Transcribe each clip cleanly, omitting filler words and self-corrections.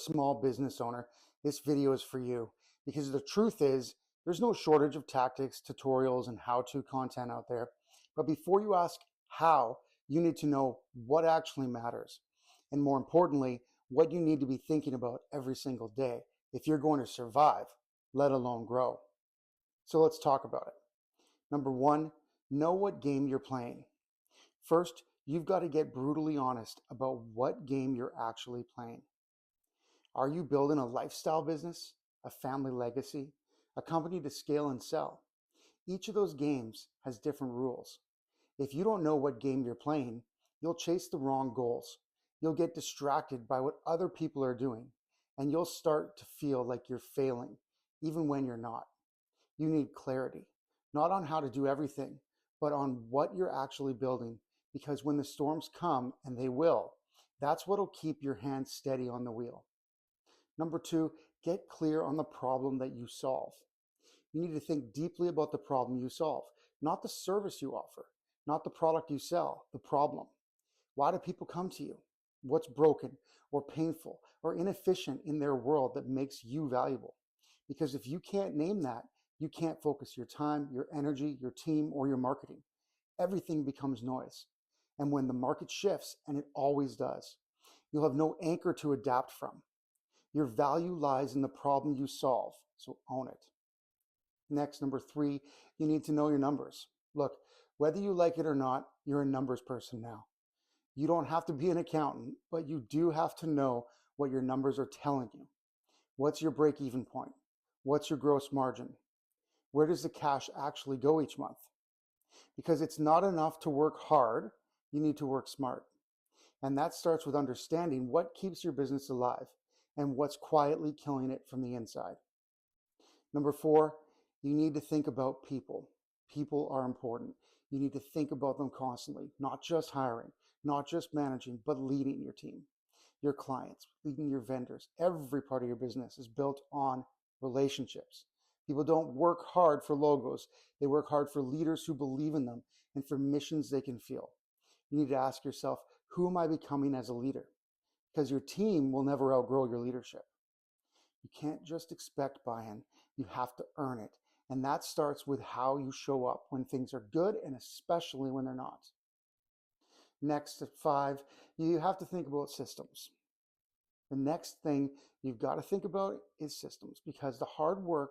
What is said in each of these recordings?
a small business owner, this video is for you because the truth is there's no shortage of tactics, tutorials, and how-to content out there. But before you ask how, you need to know what actually matters. And more importantly, what you need to be thinking about every single day if you're going to survive, let alone grow. So let's talk about it. Number one, know what game you're playing. First, you've got to get brutally honest about what game you're actually playing. Are you building a lifestyle business, a family legacy, a company to scale and sell? Each of those games has different rules. If you don't know what game you're playing, you'll chase the wrong goals. You'll get distracted by what other people are doing, and you'll start to feel like you're failing, even when you're not. You need clarity, not on how to do everything, but on what you're actually building, because when the storms come, and they will, that's what'll keep your hands steady on the wheel. Number two, get clear on the problem that you solve. You need to think deeply about the problem you solve, not the service you offer, not the product you sell, the problem. Why do people come to you? What's broken or painful or inefficient in their world that makes you valuable? Because if you can't name that, you can't focus your time, your energy, your team, or your marketing. Everything becomes noise. And when the market shifts, and it always does, you'll have no anchor to adapt from. Your value lies in the problem you solve, so own it. Next, number three, you need to know your numbers. Look, whether you like it or not, you're a numbers person now. You don't have to be an accountant, but you do have to know what your numbers are telling you. What's your break-even point? What's your gross margin? Where does the cash actually go each month? Because it's not enough to work hard, you need to work smart. And that starts with understanding what keeps your business alive and what's quietly killing it from the inside. Number four, you need to think about people. People are important. You need to think about them constantly, not just hiring, not just managing, but leading your team, your clients, leading your vendors. Every part of your business is built on relationships. People don't work hard for logos. They work hard for leaders who believe in them and for missions they can feel. You need to ask yourself, who am I becoming as a leader? Because your team will never outgrow your leadership. You can't just expect buy-in. You have to earn it. And that starts with how you show up when things are good and especially when they're not. Next, at five, you have to think about systems. The next thing you've got to think about is systems, because the hard work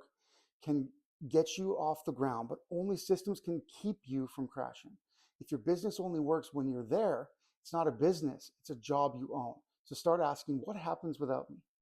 can get you off the ground, but only systems can keep you from crashing. If your business only works when you're there, it's not a business, it's a job you own. So start asking, what happens without me?